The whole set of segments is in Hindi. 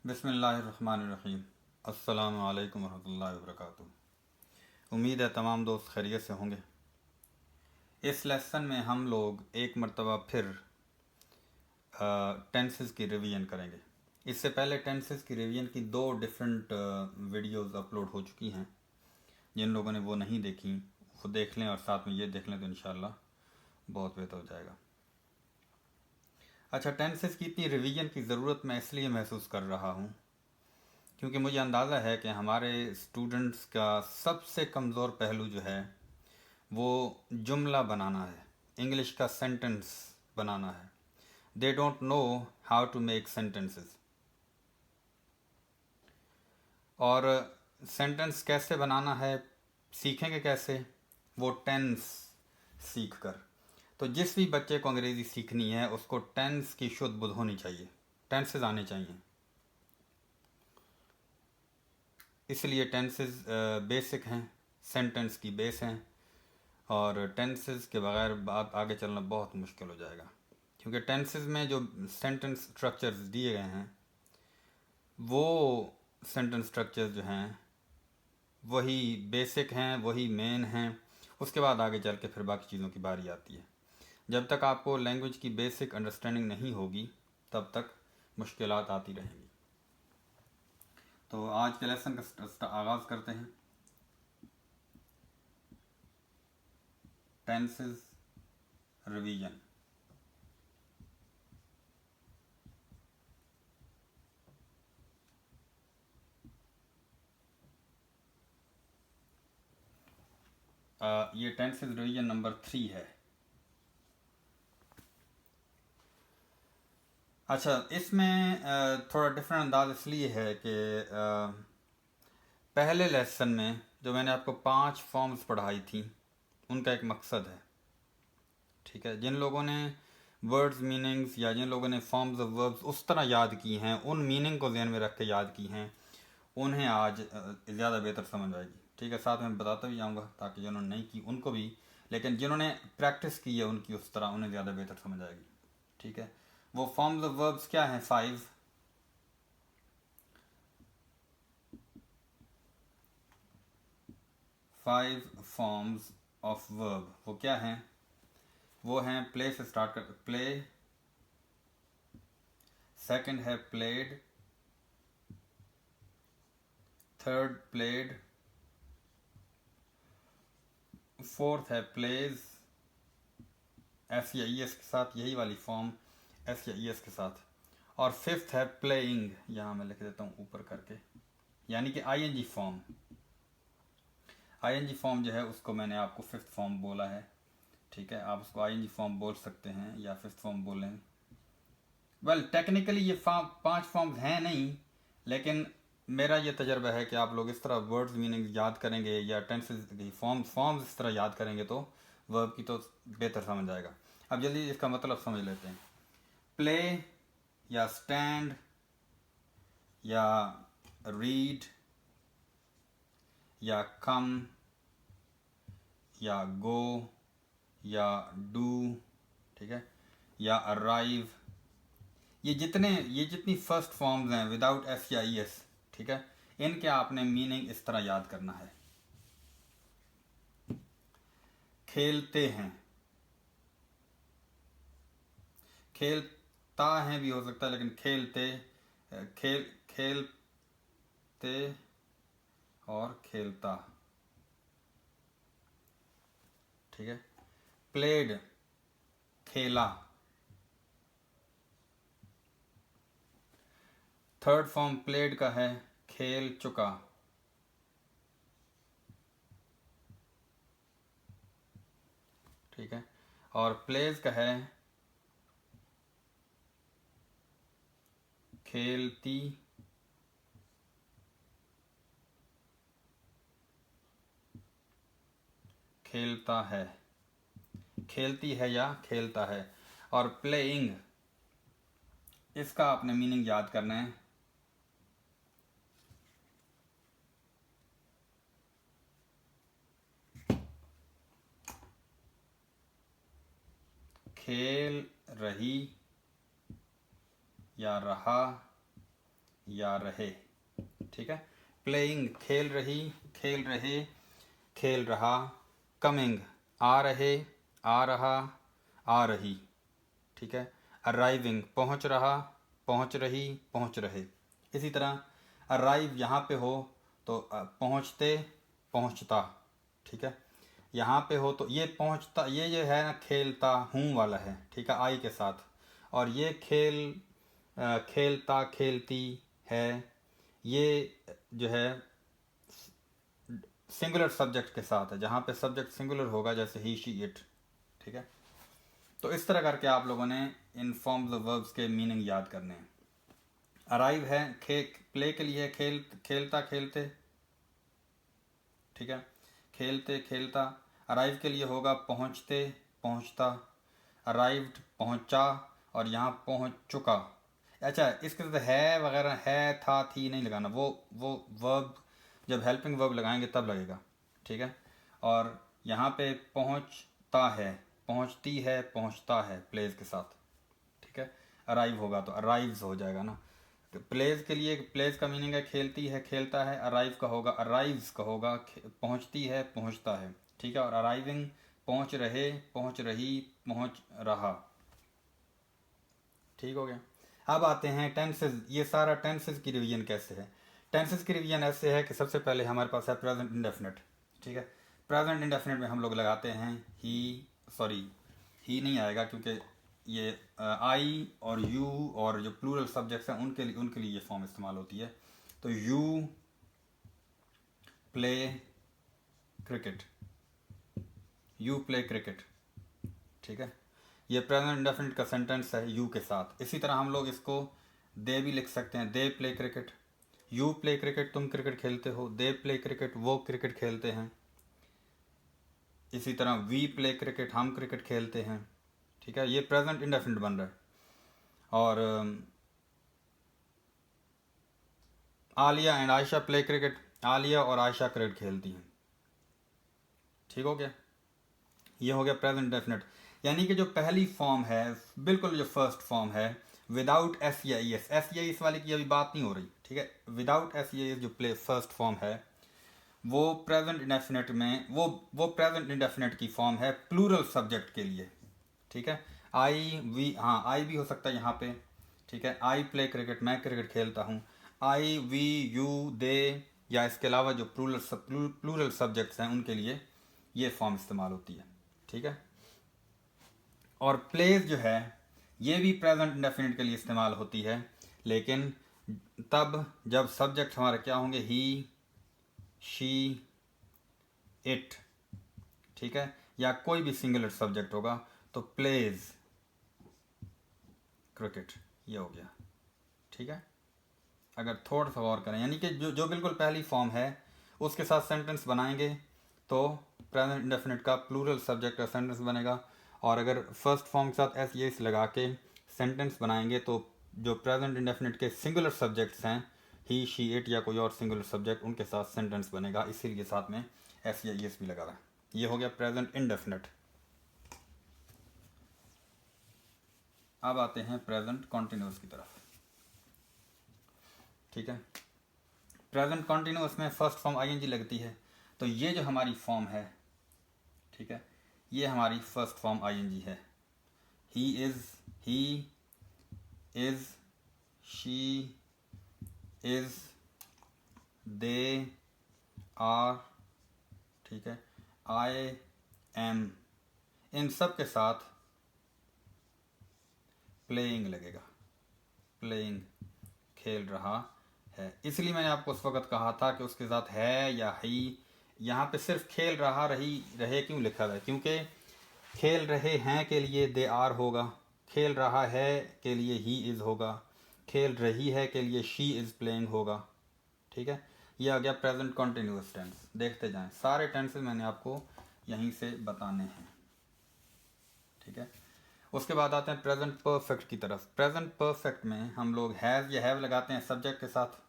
बिस्मिल्लाहिर्रहमानिर्रहीम। अस्सलामु अलैकुम वरहमतुल्लाहि वबरकातुहू। उम्मीद है तमाम दोस्त खैरियत से होंगे। इस लेसन में हम लोग एक मरतबा फिर टेंसेस की रिवीजन करेंगे। इससे पहले टेंसेस की रिवीजन की दो डिफरेंट वीडियोस अपलोड हो चुकी हैं। जिन लोगों ने वो नहीं देखी वो देख लें और साथ में ये देख लें तो इंशाल्लाह बहुत बेहतर हो जाएगा। अच्छा, टेंसेस की इतनी रिवीजन की ज़रूरत मैं इसलिए महसूस कर रहा हूँ क्योंकि मुझे अंदाज़ा है कि हमारे स्टूडेंट्स का सबसे कमज़ोर पहलू जो है वो जुमला बनाना है, इंग्लिश का सेंटेंस बनाना है। They don't know how to make sentences. और सेंटेंस कैसे बनाना है सीखेंगे कैसे? वो टेंस सीख कर। तो जिस भी बच्चे को अंग्रेज़ी सीखनी है उसको टेंस की शुद्ध बुद्ध होनी चाहिए, टेंसेस आने चाहिए। इसलिए टेंसेस बेसिक हैं, सेंटेंस की बेस हैं और टेंसेस के बगैर बात आगे चलना बहुत मुश्किल हो जाएगा क्योंकि टेंसेस में जो सेंटेंस स्ट्रक्चर्स दिए गए हैं वो सेंटेंस स्ट्रक्चर्स जो हैं वही बेसिक हैं, वही मेन हैं। उसके बाद आगे चल के फिर बाकी चीज़ों की बारी आती है। जब तक आपको लैंग्वेज की बेसिक अंडरस्टैंडिंग नहीं होगी तब तक मुश्किलात आती रहेंगी। तो आज के लेसन का आगाज़ करते हैं। Tenses revision. ये टेंसेस रिवीजन नंबर 3 है। अच्छा, इसमें थोड़ा डिफरेंट अंदाज इसलिए है कि पहले लेसन में जो मैंने आपको 5 फॉर्म्स पढ़ाई थी उनका एक मकसद है, ठीक है। जिन लोगों ने वर्ड्स मीनिंग्स या जिन लोगों ने फॉर्म्स ऑफ वर्ब्स उस तरह याद की हैं, उन मीनिंग को ध्यान में रख के याद की हैं, उन्हें आज ज़्यादा बेहतर समझ आएगी, ठीक है। साथ में बताता भी जाऊँगा ताकि जिन्होंने नहीं की उनको भी, लेकिन जिन्होंने प्रैक्टिस की है उनकी उस तरह उन्हें ज़्यादा बेहतर समझ आएगी, ठीक है। वो फॉर्म्स ऑफ वर्ब्स क्या हैं? 5 फॉर्म्स ऑफ वर्ब। वो क्या हैं? वो हैं प्ले से स्टार्ट कर, प्ले, सेकंड है प्लेड, थर्ड प्लेड, फोर्थ है प्लेज, एस या ई एस के साथ, यही वाली फॉर्म एस या ई एस के साथ, और फिफ्थ है प्लेइंग, यहाँ मैं लिख देता हूँ ऊपर करके, यानी कि I N G form. I N G form जो है उसको मैंने आपको फिफ्थ फॉर्म बोला है, ठीक है। आप उसको आई एन जी फॉर्म बोल सकते हैं या फिफ्थ फॉर्म बोलें। वेल टेक्निकली ये 5 फॉर्म्स हैं नहीं, लेकिन मेरा ये तजर्बा है कि आप लोग इस तरह वर्ड्स मीनिंग याद करेंगे या टेंसेस की फॉर्म्स इस तरह याद करेंगे तो वर्ब की तो बेहतर समझ आएगा। अब जल्दी इसका मतलब समझ लेते हैं। प्ले या स्टैंड या रीड या कम या गो या डू, ठीक है, या अराइव, ये जितनी फर्स्ट फॉर्म्स हैं विदाउट एस या ई एस, ठीक है, इनके आपने मीनिंग इस तरह याद करना है। खेलते हैं, खेलता है भी हो सकता है लेकिन खेलते, खेलते और खेलता, ठीक है। प्लेड, खेला। थर्ड फॉर्म प्लेड का है खेल चुका, ठीक है। और प्लेज का है खेलती, खेलता है, खेलती है या खेलता है। और प्लेइंग, इसका आपने मीनिंग याद करना है। खेल रही या रहा या रहे, ठीक है। प्लेइंग खेल रही, खेल रहे, खेल रहा। कमिंग आ रहे, आ रहा, आ रही, ठीक है। अराइविंग पहुंच रहा, पहुंच रही, पहुंच रहे। इसी तरह अराइव यहाँ पे हो तो पहुंचते, पहुंचता, ठीक है। यहाँ पे हो तो ये पहुंचता, ये जो है ना खेलता हूँ वाला है, ठीक है, आई के साथ। और ये खेलता खेलती है, ये जो है सिंगुलर सब्जेक्ट के साथ है, जहाँ पे सब्जेक्ट सिंगुलर होगा, जैसे ही, शी, इट, ठीक है। तो इस तरह करके आप लोगों ने इन फॉर्म्स ऑफ वर्ब्स के मीनिंग याद करने हैं। अराइव है प्ले के लिए, खेलता खेलते, ठीक है, खेलते खेलता। अराइव के लिए होगा पहुंचते, पहुंचता। अराइव्ड पहुंचा, और यहाँ पहुंच चुका। अच्छा, इसके साथ है वगैरह, है, था, थी नहीं लगाना, वो वर्ब जब हेल्पिंग वर्ब लगाएंगे तब लगेगा, ठीक है। और यहाँ पे पहुंचता है, पहुंचती है, पहुंचता है प्लेस के साथ, ठीक है। अराइव होगा तो अराइव्स हो जाएगा ना। तो प्लेस के लिए, प्लेस का मीनिंग है खेलती है, खेलता है। अराइव का होगा अराइव्स का होगा पहुंचती है, पहुंचता है, ठीक है। और अराइविंग पहुंच रहे, पहुंच रही, पहुंच रहा, ठीक हो गया। अब आते हैं टेंसेज। ये सारा टेंसेज की रिवीजन कैसे है। टेंसेज की रिवीजन ऐसे है कि सबसे पहले हमारे पास है प्रेजेंट इंडेफिनिट, ठीक है। प्रेजेंट इंडेफिनिट में हम लोग लगाते हैं ही नहीं आएगा, क्योंकि ये आई और यू और जो प्लूरल सब्जेक्ट्स हैं उनके लिए ये फॉर्म इस्तेमाल होती है। तो you play cricket, you play cricket, ठीक है। ये प्रेजेंट इंडेफिनिट का सेंटेंस है यू के साथ। इसी तरह हम लोग इसको दे भी लिख सकते हैं, they play cricket. You play cricket, तुम क्रिकेट खेलते हो। दे प्ले क्रिकेट, वो क्रिकेट खेलते हैं। इसी तरह वी प्ले क्रिकेट, हम क्रिकेट खेलते हैं, ठीक है। ये प्रेजेंट इंडेफिनिट बन रहा है। और Alia and Ayesha play cricket, Alia और आयशा क्रिकेट खेलती हैं, ठीक हो गया। ये हो गया प्रेजेंट इंडेफिनिट। यानी कि जो पहली फॉर्म है, बिल्कुल जो फर्स्ट फॉर्म है, विदाउट एस या ई एस, एस या इस वाली की अभी बात नहीं हो रही, ठीक है। विदाउट एस या जो फर्स्ट फॉर्म है, वो प्रेजेंट इंडेफिनिट में वो प्रेजेंट इंडेफिनिट की फॉर्म है प्लूरल सब्जेक्ट के लिए, ठीक है। आई वी, हाँ आई भी हो सकता है यहाँ पे, ठीक है। आई प्ले क्रिकेट, मैं क्रिकेट खेलता हूँ। आई वी यू दे, या इसके अलावा जो प्लूरल सब्जेक्ट्स हैं उनके लिए ये फॉर्म इस्तेमाल होती है, ठीक है। और प्लेस जो है ये भी प्रेजेंट इंडेफिनिट के लिए इस्तेमाल होती है, लेकिन तब जब सब्जेक्ट हमारे क्या होंगे, ही, शी, इट, ठीक है, या कोई भी सिंगुलर सब्जेक्ट होगा। तो प्लेज क्रिकेट, ये हो गया, ठीक है। अगर थोड़ा सा और करें, यानी कि जो बिल्कुल पहली फॉर्म है उसके साथ सेंटेंस बनाएंगे तो प्रेजेंट इंडेफिनिट का प्लूरल सब्जेक्ट का सेंटेंस बनेगा। और अगर फर्स्ट फॉर्म के साथ एस येस लगा के सेंटेंस बनाएंगे तो जो प्रेजेंट इंडेफिनिट के सिंगुलर सब्जेक्ट्स हैं, ही, शी, इट या कोई और सिंगुलर सब्जेक्ट, उनके साथ सेंटेंस बनेगा, इसीलिए साथ में एस या येस भी लगा रहा है। ये हो गया प्रेजेंट इंडेफिनिट। अब आते हैं प्रेजेंट कॉन्टिन्यूस की तरफ, ठीक है। प्रेजेंट कॉन्टिन्यूस में फर्स्ट फॉर्म आईएनजी लगती है। तो ये जो हमारी फॉर्म है, ठीक है, ये हमारी फर्स्ट फॉर्म आईएनजी है। He is, she is, they are, ठीक है, आई एम, इन सब के साथ प्लेइंग लगेगा। प्लेइंग खेल रहा है, इसलिए मैंने आपको उस वक्त कहा था कि उसके साथ है या ही। यहाँ पे सिर्फ खेल रहा रहे क्यों लिखा था, क्योंकि खेल रहे हैं के लिए दे आर होगा, खेल रहा है के लिए ही इज़ होगा, खेल रही है के लिए शी इज़ प्लेइंग होगा, ठीक है। ये आ गया प्रेजेंट कॉन्टिन्यूस टेंस। देखते जाएं, सारे टेंसेस मैंने आपको यहीं से बताने हैं, ठीक है। उसके बाद आते हैं प्रेजेंट परफेक्ट की तरफ। प्रेजेंट परफेक्ट में हम लोग हैज़ या हैव लगाते हैं सब्जेक्ट के साथ,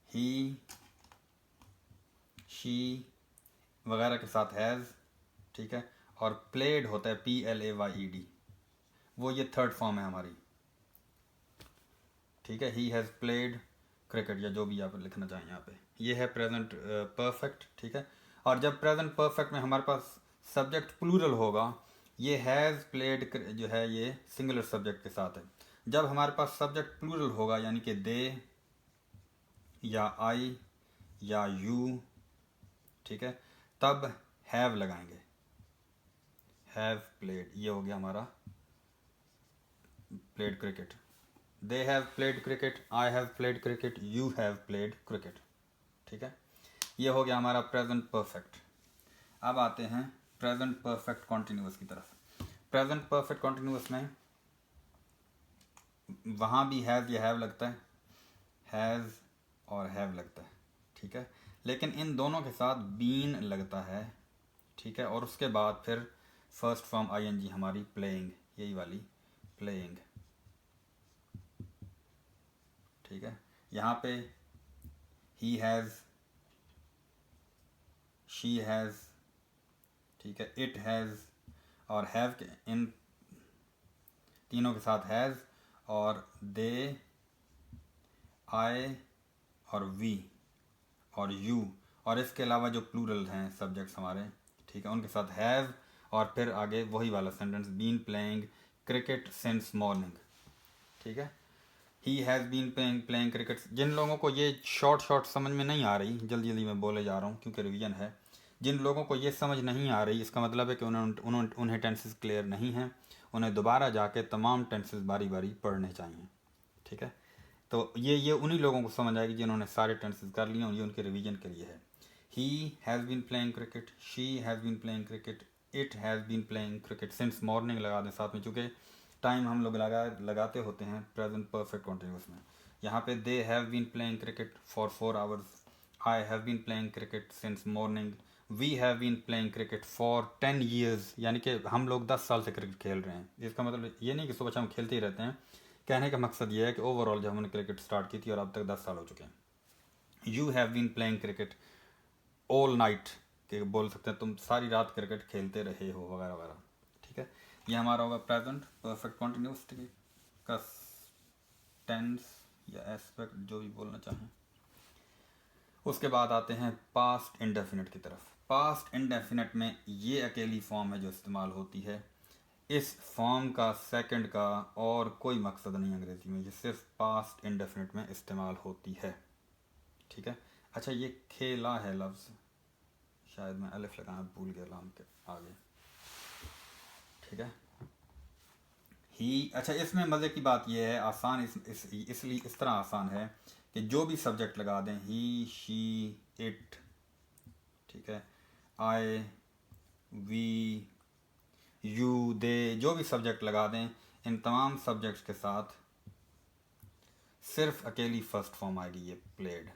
ही, शी वगैरह के साथ हैज़, ठीक है। और प्लेड होता है PLAYED, वो ये थर्ड फॉर्म है हमारी। ठीक है, ही हैज़ प्लेड क्रिकेट, या जो भी आप लिखना चाहें यहाँ पे, ये है प्रेजेंट परफेक्ट। ठीक है, और जब प्रेजेंट परफेक्ट में हमारे पास सब्जेक्ट प्लूरल होगा, ये हैज़ प्लेड जो है ये सिंगुलर सब्जेक्ट के साथ है। जब हमारे पास सब्जेक्ट प्लूरल होगा, यानी कि दे या आई या यू, ठीक है, तब हैव लगाएंगे, हैव प्लेड, ये हो गया हमारा played cricket. They have played cricket, I have played cricket, you have played cricket. ठीक है, ये हो गया हमारा प्रेजेंट परफेक्ट। अब आते हैं प्रेजेंट परफेक्ट कॉन्टिन्यूअस की तरफ। प्रेजेंट परफेक्ट कॉन्टिन्यूअस में वहाँ भी हैज़ या हैव लगता है, हैज़ और हैव लगता है। ठीक है, लेकिन इन दोनों के साथ बीन लगता है। ठीक है, और उसके बाद फिर फर्स्ट फॉर्म आईएनजी हमारी प्लेइंग, यही वाली प्लेइंग। ठीक है, यहाँ पे ही हैज़, शी हैज़, ठीक है, इट हैज़ और हैव के इन तीनों के साथ हैज़, और दे, आई और वी और यू, और इसके अलावा जो प्लूरल हैं सब्जेक्ट्स हमारे, ठीक है, उनके साथ हैव, और फिर आगे वही वाला sentence, been playing cricket since morning. ठीक है, he has been playing cricket. जिन लोगों को ये शॉर्ट समझ में नहीं आ रही, जल्दी जल्दी मैं बोले जा रहा हूँ क्योंकि रिवीजन है, जिन लोगों को ये समझ नहीं आ रही, इसका मतलब है कि उन्हें टेंसेस क्लियर नहीं हैं, उन्हें दोबारा जाके तमाम टेंसेस बारी बारी पढ़ने चाहिए। ठीक है, तो ये उन्हीं लोगों को समझ आएगी जिन्होंने सारे टेंसेस कर लिए, और ये उनके रिवीजन के लिए है। He has been playing cricket, she has been playing cricket, it has been playing cricket since morning लगा दें साथ में, चूँकि टाइम हम लोग लगाते होते हैं प्रेजेंट परफेक्ट कॉन्टिन्यूअस में। यहाँ पे they have been playing cricket for 4 hours, I have been playing cricket since morning, we have been playing cricket for 10 years, यानी कि हम लोग 10 साल से क्रिकेट खेल रहे हैं। इसका मतलब ये नहीं कि सुबह शाम खेलते ही रहते हैं, कहने का मकसद ये है कि ओवरऑल जब हमने क्रिकेट स्टार्ट की थी और अब तक 10 साल हो चुके हैं। You have been playing cricket all night, के बोल सकते हैं तुम सारी रात क्रिकेट खेलते रहे हो, वगैरह वगैरह। ठीक है, ये हमारा होगा प्रेजेंट परफेक्ट कॉन्टिन्यूअस का टेंस या एस्पेक्ट, जो भी बोलना चाहें। उसके बाद आते हैं पास्ट इंडेफिनिट की तरफ। पास्ट इंडेफिनिट में ये अकेली फॉर्म है जो इस्तेमाल होती है। इस फॉर्म का सेकंड का और कोई मकसद नहीं अंग्रेजी में, ये सिर्फ पास्ट इंडेफिनिट में इस्तेमाल होती है। ठीक है, अच्छा ये खेला है लफ्ज़, शायद मैं अलिफ लगाना भूल गया लाम के आगे। ठीक है, ही, अच्छा इसमें मज़े की बात यह है, आसान इसलिए इस तरह आसान है कि जो भी सब्जेक्ट लगा दें, ही, शी, इट, ठीक है, आई, वी, यू, दे, जो भी सब्जेक्ट लगा दें, इन तमाम सब्जेक्ट्स के साथ सिर्फ अकेली फर्स्ट फॉर्म आएगी, ये प्लेड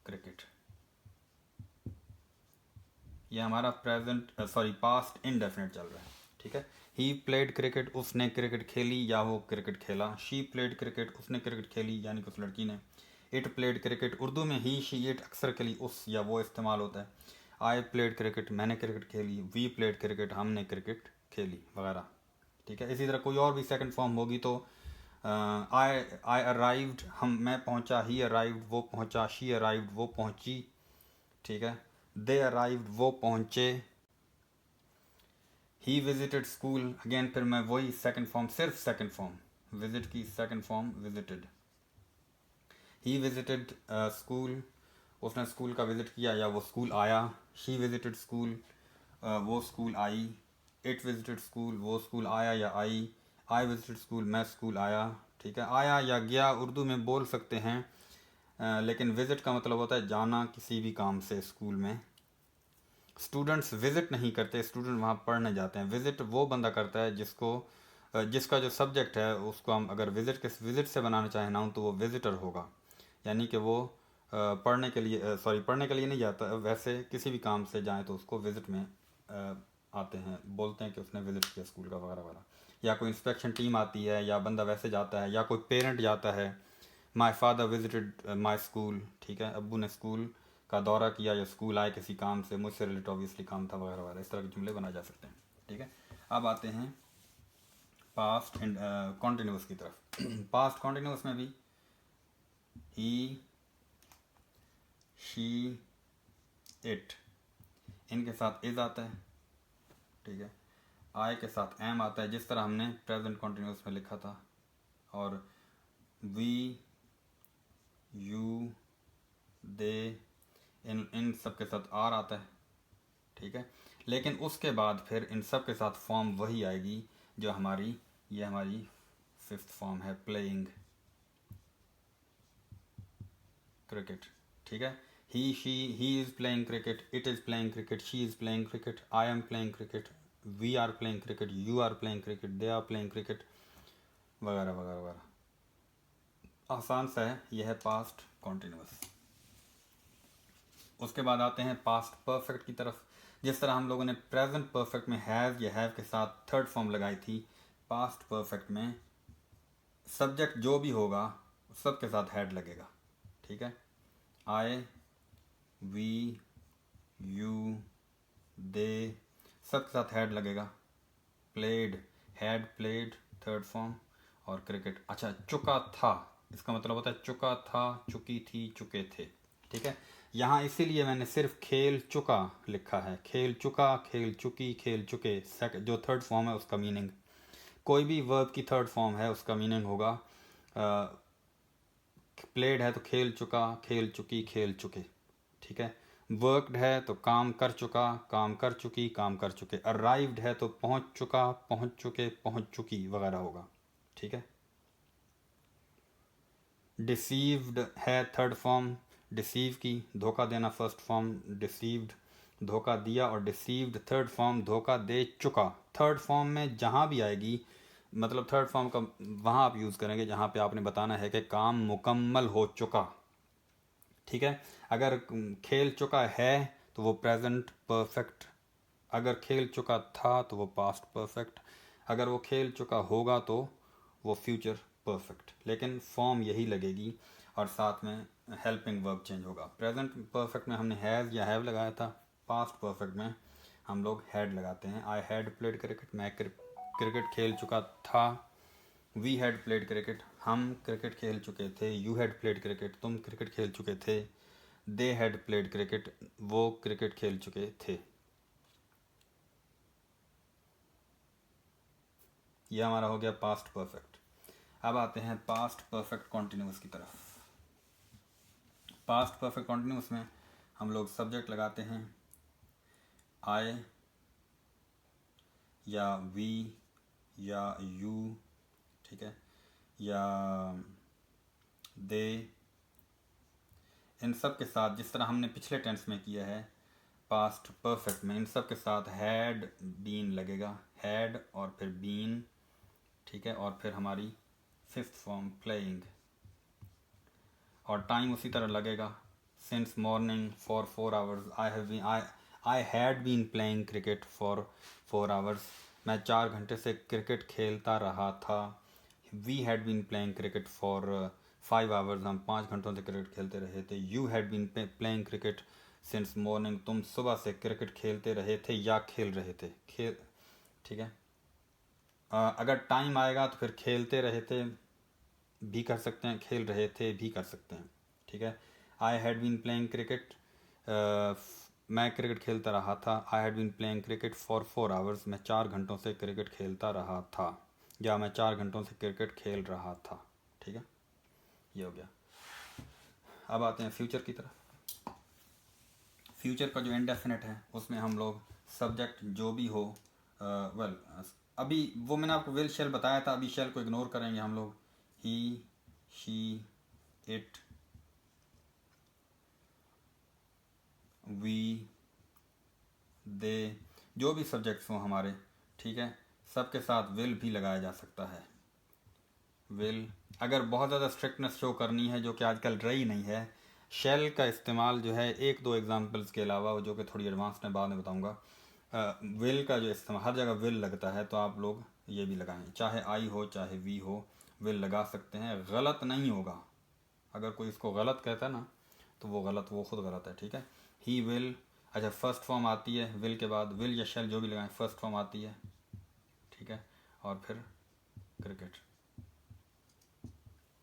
क्रिकेट। ये हमारा पास्ट इंडेफिनिट चल रहा है। ठीक है, ही प्लेड क्रिकेट, उसने क्रिकेट खेली या वो क्रिकेट खेला। शी प्लेड क्रिकेट, उसने क्रिकेट खेली यानी कि उस लड़की ने। इट प्लेड क्रिकेट, उर्दू में ही, शी, इट अक्सर के लिए उस या वो इस्तेमाल होता है। आई प्लेड क्रिकेट, मैंने क्रिकेट खेली। वी प्लेड क्रिकेट, हमने क्रिकेट खेली, वगैरह। ठीक है, इसी तरह कोई और भी सेकंड फॉर्म होगी तो आई अराइव्ड, मैं पहुंचा। ही अराइव्ड, वो पहुंचा। शी अराइव्ड, वो पहुंची। ठीक है, दे अराइव्ड, वो पहुंचे। ही विजिटेड स्कूल, अगेन फिर मैं वही सेकंड फॉर्म, सिर्फ सेकंड फॉर्म, विजिट की second form visited. He visited school, उसने स्कूल का विजिट किया या वो स्कूल आया। शी विजिटेड स्कूल, वो school I. It visited school, वो स्कूल आया या आई। आई विजिटेड स्कूल, मैं स्कूल आया। ठीक है, आया या गया उर्दू में बोल सकते हैं, लेकिन विजिट का मतलब होता है जाना किसी भी काम से स्कूल में। स्टूडेंट्स विजिट नहीं करते, स्टूडेंट वहाँ पढ़ने जाते हैं। विजिट वो बंदा करता है जिसका जो सब्जेक्ट है उसको हम अगर विजिट से बनाना चाहें नाउन, तो वो विजिटर होगा, यानी कि वो पढ़ने के लिए नहीं जाता, वैसे किसी भी काम से जाए तो उसको विजिट में आते हैं, बोलते हैं कि उसने विजिट किया स्कूल का, वगैरह वगैरह। या कोई इंस्पेक्शन टीम आती है, या बंदा वैसे जाता है, या कोई पेरेंट जाता है। My father visited my school, ठीक है, अब्बू ने स्कूल का दौरा किया या स्कूल आए किसी काम से, मुझसे रिलेटेड ऑब्वियसली काम था, वगैरह वगैरह। इस तरह के जुमले बनाए जा सकते हैं। ठीक है, अब आते हैं पास्ट कॉन्टिन्यूस की तरफ। पास्ट कॉन्टिन्यूस में भी ही, शी, इट, इनके साथ इज आता है, ठीक है। आई के साथ एम आता है, जिस तरह हमने प्रेजेंट कॉन्टिन्यूस में लिखा था। और वी, यू, दे, इन सब के साथ आर आता है, ठीक है। लेकिन उसके बाद फिर इन सब के साथ फॉर्म वही आएगी जो हमारी, ये हमारी फिफ्थ फॉर्म है, प्लेइंग क्रिकेट, ठीक है। He is playing cricket, it is playing cricket, she is playing cricket, I am playing cricket, we are playing cricket, you are playing cricket, they are playing cricket, वगैरह वगैरह वगैरह। आसान सा है, यह है पास्ट कॉन्टिन्यूस। उसके बाद आते हैं पास्ट परफेक्ट की तरफ। जिस तरह हम लोगों ने प्रेजेंट परफेक्ट में हैज़ या हैव के साथ थर्ड फॉर्म लगाई थी, पास्ट परफेक्ट में सब्जेक्ट जो भी होगा सब के साथ हैड लगेगा, ठीक है। आई, वी, यू, दे, सब के साथ हैड लगेगा। Played, had played third form. और क्रिकेट, अच्छा चुका था, इसका मतलब होता है चुका था, चुकी थी, चुके थे, ठीक है। यहाँ इसीलिए मैंने सिर्फ खेल चुका लिखा है, खेल चुका, खेल चुकी, खेल चुके। जो थर्ड फॉर्म है उसका मीनिंग, कोई भी वर्ब की थर्ड फॉर्म है उसका मीनिंग होगा, प्लेड है तो खेल चुका, खेल चुकी, खेल चुके, ठीक है। वर्कड है तो काम कर चुका, काम कर चुकी, काम कर चुके। अराइव्ड है तो पहुंच चुका, पहुंच चुके, पहुंच चुकी, वगैरह होगा, ठीक है। डिसीव्ड है थर्ड फॉर्म, डिसीव की, धोखा देना फर्स्ट फॉर्म, डिसीव्ड धोखा दिया। और डिसीव्ड थर्ड फॉर्म, धोखा दे चुका। थर्ड फॉर्म में जहाँ भी आएगी, मतलब थर्ड फॉर्म का वहाँ आप यूज़ करेंगे जहाँ पे आपने बताना है कि काम मुकम्मल हो चुका, ठीक है। अगर खेल चुका है तो वो प्रेजेंट परफेक्ट, अगर खेल चुका था तो वो पास्ट परफेक्ट, अगर वो खेल चुका होगा तो वो फ्यूचर परफेक्ट, लेकिन फॉर्म यही लगेगी। और साथ में हेल्पिंग वर्ब चेंज होगा। प्रेजेंट परफेक्ट में हमने हैज़ या हैव लगाया था, पास्ट परफेक्ट में हम लोग हैड लगाते हैं। आई हैड प्लेड क्रिकेट, मैं क्रिकेट खेल चुका था। वी हैड प्लेड क्रिकेट, हम क्रिकेट खेल चुके थे। यू हैड प्लेड क्रिकेट, तुम क्रिकेट खेल चुके थे। दे हैड प्लेड क्रिकेट, वो क्रिकेट खेल चुके थे। यह हमारा हो गया पास्ट परफेक्ट। अब आते हैं पास्ट परफेक्ट कॉन्टिन्यूस की तरफ। पास्ट परफेक्ट कॉन्टिन्यूस में हम लोग सब्जेक्ट लगाते हैं आई या वी या यू, ठीक है, या दे। इन सब के साथ जिस तरह हमने पिछले टेंस में किया है पास्ट परफेक्ट में, इन सब के साथ हैड बीन लगेगा, हैड और फिर बीन, ठीक है। और फिर हमारी फिफ्थ फॉर्म प्लेइंग। और टाइम उसी तरह लगेगा, since morning for 4 hours, I had been playing cricket for 4 hours, मैं 4 घंटे से क्रिकेट खेलता रहा था। We had been playing cricket for 5 hours, हम 5 घंटों से क्रिकेट खेलते रहे थे। You had been playing cricket since morning, तुम सुबह से क्रिकेट खेलते रहे थे या खेल रहे थे, खेल, ठीक है। अगर टाइम आएगा तो फिर खेलते रहे थे भी कर सकते हैं, खेल रहे थे भी कर सकते हैं, ठीक है। I had been playing cricket, मैं क्रिकेट खेलता रहा था। I had been playing cricket for 4 hours, मैं 4 घंटों से क्रिकेट खेलता रहा था, या मैं 4 घंटों से क्रिकेट खेल रहा था, ठीक है। ये हो गया। अब आते हैं फ्यूचर की तरफ। फ्यूचर का जो इंडेफिनिट है उसमें हम लोग सब्जेक्ट जो भी हो, वेल अभी वो मैंने आपको विल शेल बताया था, अभी शेल को इग्नोर करेंगे हम लोग। ही, शी, इट, वी, दे, जो भी सब्जेक्ट्स हों हमारे, ठीक है, सबके साथ विल भी लगाया जा सकता है। विल, अगर बहुत ज़्यादा स्ट्रिक्टनेस शो करनी है जो कि आजकल रही नहीं है, शेल का इस्तेमाल जो है एक दो एग्जांपल्स के अलावा, जो कि थोड़ी एडवांस में बाद में बताऊंगा, विल का जो इस्तेमाल हर जगह विल लगता है, तो आप लोग ये भी लगाएं, चाहे आई हो चाहे वी हो, विल लगा सकते हैं, गलत नहीं होगा। अगर कोई इसको गलत कहता है ना तो वो गलत, वो खुद गलत है, ठीक है। ही विल, अच्छा फर्स्ट फॉर्म आती है विल के बाद, विल या शेल जो भी लगाएं फर्स्ट फॉर्म आती है, ठीक है। और फिर क्रिकेट,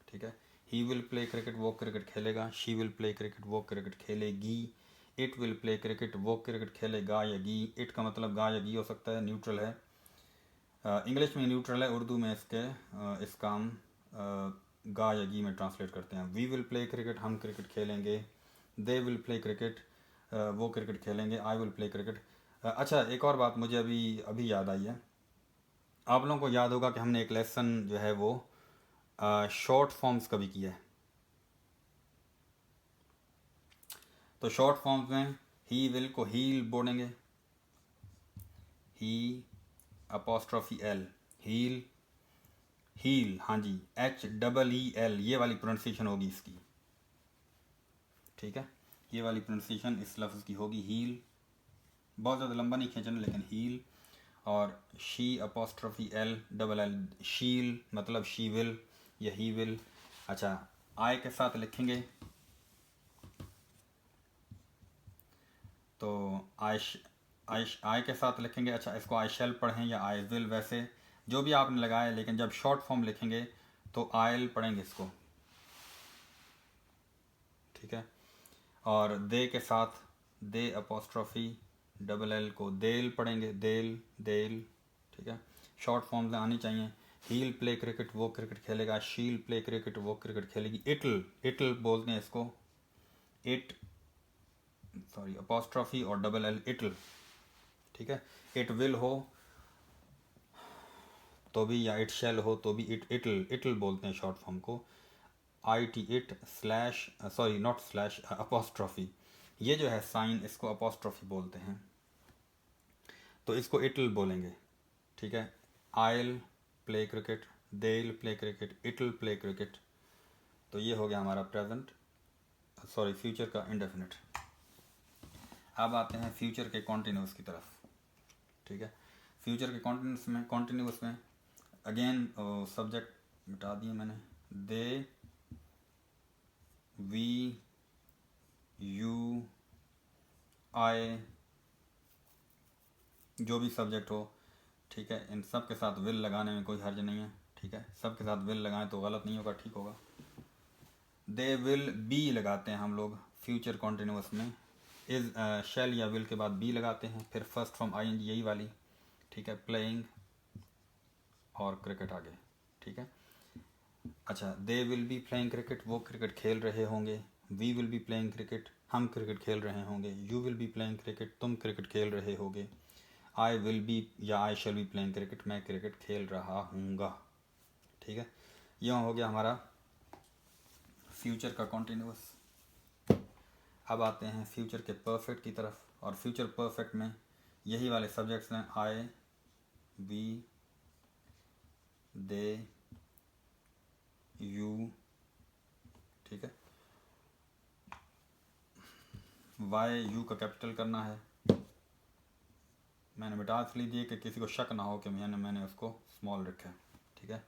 ठीक है। ही विल प्ले क्रिकेट, वो क्रिकेट खेलेगा। शी विल प्ले क्रिकेट, वो क्रिकेट खेलेगी। इट विल प्ले क्रिकेट, वो क्रिकेट खेलेगा या गी। इट का मतलब गा या गी हो सकता है, न्यूट्रल है। इंग्लिश में न्यूट्रल है, उर्दू में इसका हम गा या गी में ट्रांसलेट करते हैं। वी विल प्ले क्रिकेट, हम क्रिकेट खेलेंगे। दे विल प्ले क्रिकेट, वो क्रिकेट खेलेंगे। I will play cricket. अच्छा, एक और बात मुझे अभी अभी याद आई है। आप लोगों को याद होगा कि हमने एक लेसन जो है वो शॉर्ट फॉर्म्स का भी किया है। तो शॉर्ट फॉर्म्स में ही विल को हील बोलेंगे, ही अपोस्ट्रोफी एल, हील, हील, हाँ जी, HEEL, ये वाली प्रोनाउंसिएशन होगी इसकी, ठीक है। ये वाली प्रोनाउंसिएशन इस लफ्ज़ की होगी हील। बहुत ज़्यादा लंबा नहीं खींचना, लेकिन हील। और शी अपोस्ट्रोफी L, शील मतलब शी विल या ही विल। अच्छा, आई के साथ लिखेंगे तो आई के साथ लिखेंगे। अच्छा, इसको आई शैल पढ़ें या आई विल, वैसे जो भी आपने लगाया, लेकिन जब शॉर्ट फॉर्म लिखेंगे तो आयल पढ़ेंगे इसको, ठीक है। और दे के साथ दे अपोस्ट्रोफी L को देल पढ़ेंगे, देल, देल, ठीक है। शॉर्ट फॉर्म आनी चाहिए। हील प्ले क्रिकेट, वो क्रिकेट खेलेगा। शील प्ले क्रिकेट, वो क्रिकेट खेलेगी। इटल, इटल बोलते हैं इसको, इट, सॉरी, अपोस्ट्रोफी और L, इटल, ठीक है। इट विल हो तो भी, या इट शैल हो तो भी इटल, इटल बोलते हैं शॉर्ट फॉर्म को। IT, it, slash, sorry not slash, apostrophe, ये जो है साइन, इसको अपोस्ट्रोफी बोलते हैं, तो इसको इटल बोलेंगे, ठीक है। आयल प्ले क्रिकेट, देल प्ले क्रिकेट, इटल प्ले क्रिकेट। तो ये हो गया हमारा प्रेजेंट, सॉरी फ्यूचर का इंडेफिनिट। अब आते हैं फ्यूचर के कॉन्टिन्यूस की तरफ, ठीक है। फ्यूचर के कॉन्टिन्यूस में अगेन सब्जेक्ट मिटा दिए मैंने। दे, वी, यू, आई, जो भी सब्जेक्ट हो, ठीक है, इन सब के साथ विल लगाने में कोई हर्ज नहीं है, ठीक है। सब के साथ विल लगाएं तो गलत नहीं होगा, ठीक होगा। दे विल बी लगाते हैं हम लोग फ्यूचर कॉन्टिन्यूस में। इज शैल या विल के बाद बी लगाते हैं, फिर फर्स्ट फ्रॉम ING, यही वाली, ठीक है। प्लेइंग और क्रिकेट आगे, ठीक है। अच्छा, they will be playing cricket, वो क्रिकेट खेल रहे होंगे। We will be playing cricket, हम क्रिकेट खेल रहे होंगे। You will be playing cricket, तुम क्रिकेट खेल रहे होगे। आई विल बी या I shall be playing cricket, मैं क्रिकेट खेल रहा हूँगा, ठीक है। यह हो गया हमारा फ्यूचर का कॉन्टिन्यूस। अब आते हैं फ्यूचर के परफेक्ट की तरफ, और फ्यूचर परफेक्ट में यही वाले सब्जेक्ट्स हैं, आई, वी, दे, यू, ठीक है। वाई, यू का कैपिटल करना है, मैंने मिटा इसलिए दिए कि किसी को शक ना हो कि मैंने उसको स्मॉल रखा है, ठीक है।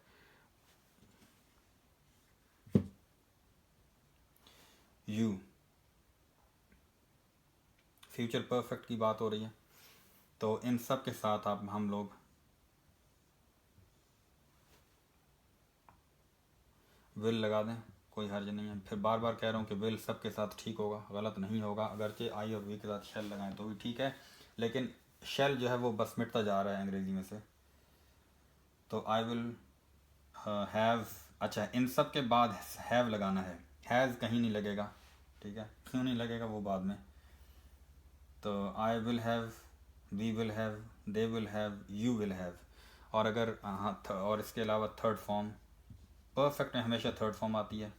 यू, फ्यूचर परफेक्ट की बात हो रही है, तो इन सब के साथ आप हम लोग विल लगा दें, कोई हर्ज नहीं है। फिर बार बार कह रहा हूँ कि विल सब के साथ ठीक होगा, गलत नहीं होगा। अगरचे आई और वी के साथ शेल लगाएं तो भी ठीक है, लेकिन शेल जो है वो बस मिटता जा रहा है अंग्रेजी में से। तो आई विल हैव, अच्छा, इन सब के बाद हैव लगाना है, हैज़ कहीं नहीं लगेगा, ठीक है। क्यों नहीं लगेगा वो बाद में। तो I will have, we will have, they will have, you will have. और अगर और इसके अलावा थर्ड फॉर्म, परफेक्ट में हमेशा थर्ड फॉर्म आती है,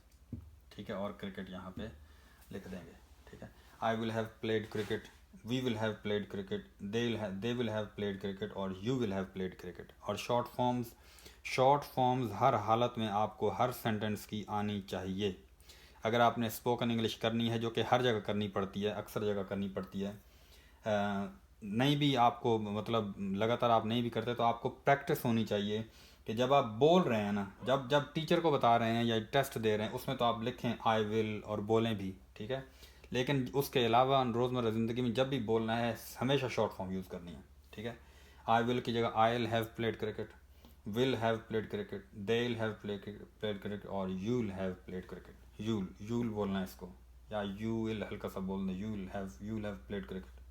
ठीक है। और क्रिकेट यहाँ पे लिख देंगे, ठीक है। I will have played cricket, we will have played cricket, they will have played cricket, और you will have played cricket. और शॉर्ट फॉर्म्स हर हालत में आपको हर सेंटेंस की आनी चाहिए। अगर आपने स्पोकन इंग्लिश करनी है, जो कि हर जगह करनी पड़ती है, अक्सर जगह करनी पड़ती है, नहीं भी आपको, मतलब लगातार आप नहीं भी करते, तो आपको प्रैक्टिस होनी चाहिए कि जब आप बोल रहे हैं ना, जब टीचर को बता रहे हैं या टेस्ट दे रहे हैं, उसमें तो आप लिखें आई विल और बोलें भी, ठीक है। लेकिन उसके अलावा रोज़मर्रा ज़िंदगी में जब भी बोलना है, हमेशा शॉर्ट फॉर्म यूज़ करनी है, ठीक है। आई विल की जगह आई will have played cricket, will have played cricket, they'll have played cricket और you'll have played cricket. you'll बोलना है इसको, या you will हल्का सा बोल दें, you'll have played cricket,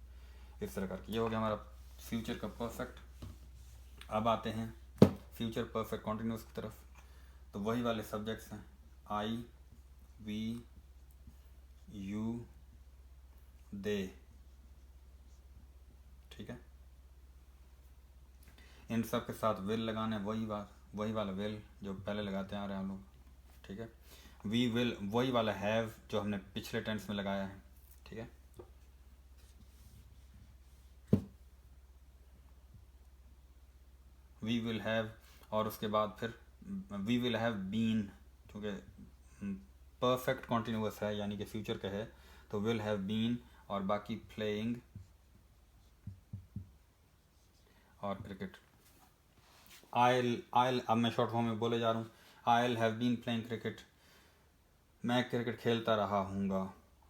इस तरह करके. ये हो गया हमारा फ्यूचर का परफेक्ट. अब आते हैं फ्यूचर परफेक्ट कॉन्टिन्यूस की तरफ. तो वही वाले सब्जेक्ट्स हैं, आई, वी, यू, दे. ठीक है, इन सब के साथ विल लगाना है, वही वाला विल जो पहले लगाते आ रहे हैं हम लोग. ठीक है, वी विल वही वाला हैव जो हमने पिछले टेंस में लगाया है. ठीक है, वी विल हैव, और उसके बाद फिर वी विल हैव बीन, क्योंकि परफेक्ट कॉन्टिन्यूस है यानी कि फ्यूचर का है, तो विल हैव बीन और बाकी प्लेइंग और क्रिकेट. आइल अब मैं शॉर्ट फॉर्म में बोले जा रहा हूँ. I'll have been playing cricket, मैं क्रिकेट खेलता रहा हूँगा.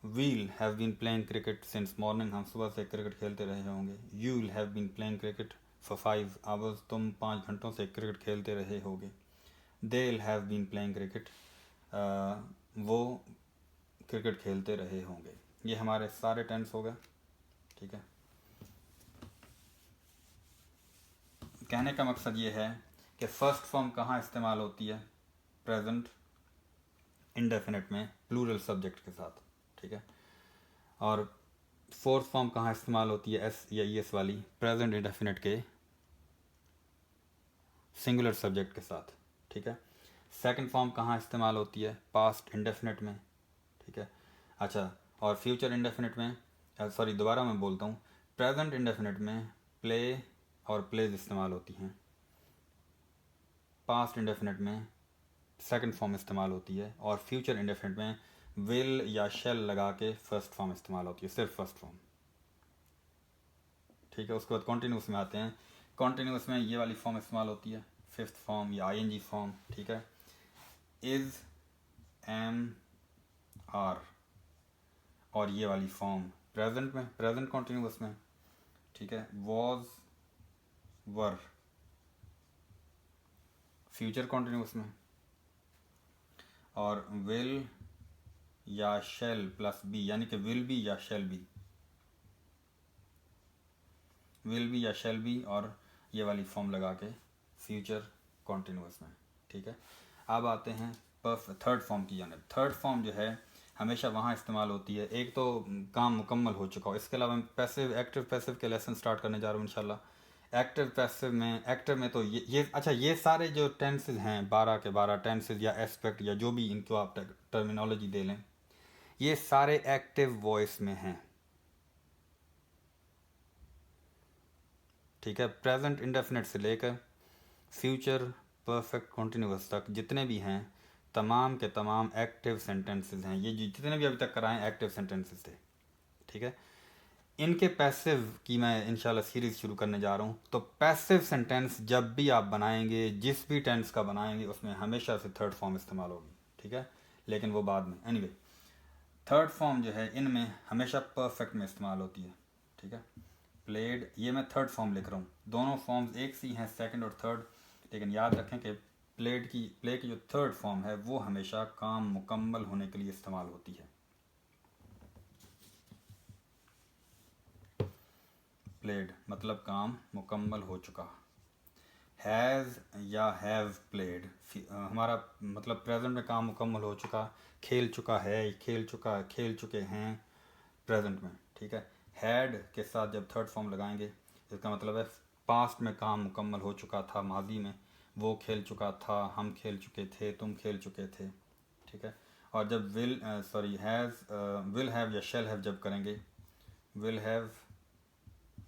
We'll have been playing cricket since morning, हम सुबह से क्रिकेट खेलते रहे होंगे. You will have been playing cricket for 5 hours, तुम 5 घंटों से क्रिकेट खेलते रहे होगे. They will have been playing cricket, वो क्रिकेट खेलते रहे होंगे. ये हमारे सारे टेंस हो गए. ठीक है, कहने का मकसद ये है कि फर्स्ट फॉर्म कहाँ इस्तेमाल होती है, प्रेजेंट इंडेफिनिट में प्लूरल सब्जेक्ट के साथ. ठीक है, और फोर्थ फॉर्म कहाँ इस्तेमाल होती है, एस या ई एस वाली, प्रेजेंट इंडेफिनिट के सिंगुलर सब्जेक्ट के साथ. ठीक है, सेकंड फॉर्म कहाँ इस्तेमाल होती है, पास्ट इंडेफिनिट में. ठीक है, अच्छा, और फ्यूचर इंडेफिनिट में, सॉरी दोबारा मैं बोलता हूँ, प्रेजेंट इंडेफिनिट में प्ले और प्लेज इस्तेमाल होती हैं. पास्ट इंडेफिनिट में सेकंड फॉर्म इस्तेमाल होती है, और फ्यूचर इंडेफिनिट में विल या शेल लगा के फर्स्ट फॉर्म इस्तेमाल होती है, सिर्फ फर्स्ट फॉर्म. ठीक है, उसके बाद कॉन्टिन्यूस में आते हैं. कॉन्टिन्यूस में ये वाली फॉर्म इस्तेमाल होती है, फिफ्थ फॉर्म या आईएनजी फॉर्म. ठीक है, इज, एम, आर, और ये वाली फॉर्म प्रेजेंट में, प्रेजेंट कॉन्टिन्यूस में. ठीक है, वॉज, वर, फ्यूचर कॉन्टिन्यूस में. और विल या शेल प्लस बी, यानी कि विल बी या शेल बी, विल बी या शेल बी, और ये वाली फॉर्म लगा के फ्यूचर कॉन्टिन्यूस में. ठीक है, अब आते हैं थर्ड फॉर्म की जानिब. थर्ड फॉर्म जो है हमेशा वहाँ इस्तेमाल होती है, एक तो काम मुकम्मल हो चुका हो. इसके अलावा मैं पैसिव, एक्टिव पैसिव के लेसन स्टार्ट करने जा रहा हूँ इंशाल्लाह. एक्टिव पैसिव में, एक्टिव में तो ये अच्छा, ये सारे जो टेंसेज हैं 12 के 12 टेंसेज या एस्पेक्ट या जो भी इनको आप टर्मिनोलॉजी दे लें, ये सारे एक्टिव वॉइस में हैं. ठीक है, प्रेजेंट इंडेफिनिट से लेकर फ्यूचर परफेक्ट कॉन्टिन्यूस तक जितने भी हैं, तमाम के तमाम एक्टिव सेंटेंसेस हैं. ये जितने भी अभी तक कराएं एक्टिव सेंटेंसेस थे. ठीक है, इनके पैसिव की मैं इंशाल्लाह सीरीज़ शुरू करने जा रहा हूँ. तो पैसिव सेंटेंस जब भी आप बनाएंगे, जिस भी टेंस का बनाएंगे, उसमें हमेशा से थर्ड फॉर्म इस्तेमाल होगी. ठीक है, लेकिन वो बाद में. एनीवे, थर्ड फॉर्म जो है इनमें हमेशा परफेक्ट में इस्तेमाल होती है. ठीक है, प्लेड, ये मैं थर्ड फॉर्म लिख रहा हूँ, दोनों फॉर्म्स एक सी हैं, सेकंड और थर्ड. लेकिन याद रखें कि प्ले की जो थर्ड फॉर्म है वो हमेशा काम मुकम्मल होने के लिए इस्तेमाल होती है. प्लेड मतलब काम मुकम्मल हो चुका. हैज़ या हैव प्लेड हमारा मतलब प्रेजेंट में काम मुकम्मल हो चुका, खेल चुका है, खेल चुके हैं प्रेजेंट में. ठीक है, हैड के साथ जब थर्ड फॉर्म लगाएंगे इसका मतलब है पास्ट में काम मुकम्मल हो चुका था, माजी में वो खेल चुका था, हम खेल चुके थे, तुम खेल चुके थे. ठीक है, और जब विल हैव या शेल हैव जब करेंगे, विल हैव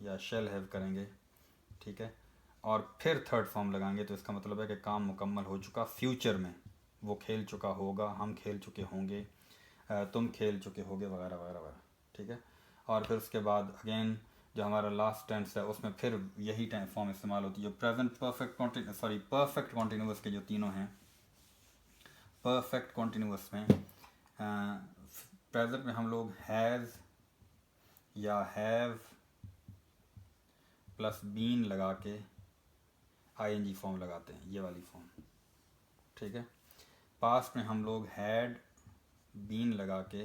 या शेल हैव करेंगे. ठीक है, और फिर थर्ड फॉर्म लगाएंगे तो इसका मतलब है कि काम मुकम्मल हो चुका फ्यूचर में, वो खेल चुका होगा, हम खेल चुके होंगे, तुम खेल चुके होगे, वगैरह वगैरह वगैरह. ठीक है, और फिर उसके बाद अगेन जो हमारा लास्ट टेंस है उसमें फिर यही फॉर्म इस्तेमाल होती है. जो प्रेजेंट परफेक्ट कॉन्टिन्यूस के जो तीनों हैं, परफेक्ट कॉन्टिन्यूस में प्रेजेंट में हम लोग हैज़ या हैव प्लस बीन लगा के आईएनजी फॉर्म लगाते हैं, ये वाली फॉर्म, ठीक है। पास्ट में हम लोग हैड बीन लगा के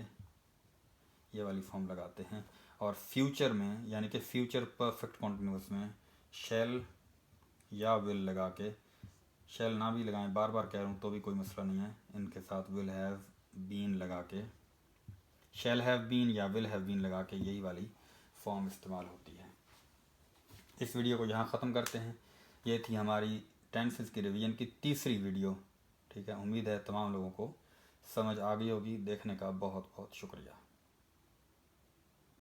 ये वाली फॉर्म लगाते हैं, और फ्यूचर में यानी कि फ्यूचर परफेक्ट कॉन्टिन्यूस में शैल या विल लगा के, शैल ना भी लगाएं, बार बार कह रहा हूँ तो भी कोई मसला नहीं है, इनके साथ विल हैव बीन लगा के, शैल हैव बीन या विल हैव बीन लगा के यही वाली फॉर्म इस्तेमाल होती है। इस वीडियो को यहाँ ख़त्म करते हैं। ये थी हमारी टेंसेस की रिवीजन की तीसरी वीडियो, ठीक है। उम्मीद है तमाम लोगों को समझ आ गई होगी। देखने का बहुत बहुत शुक्रिया।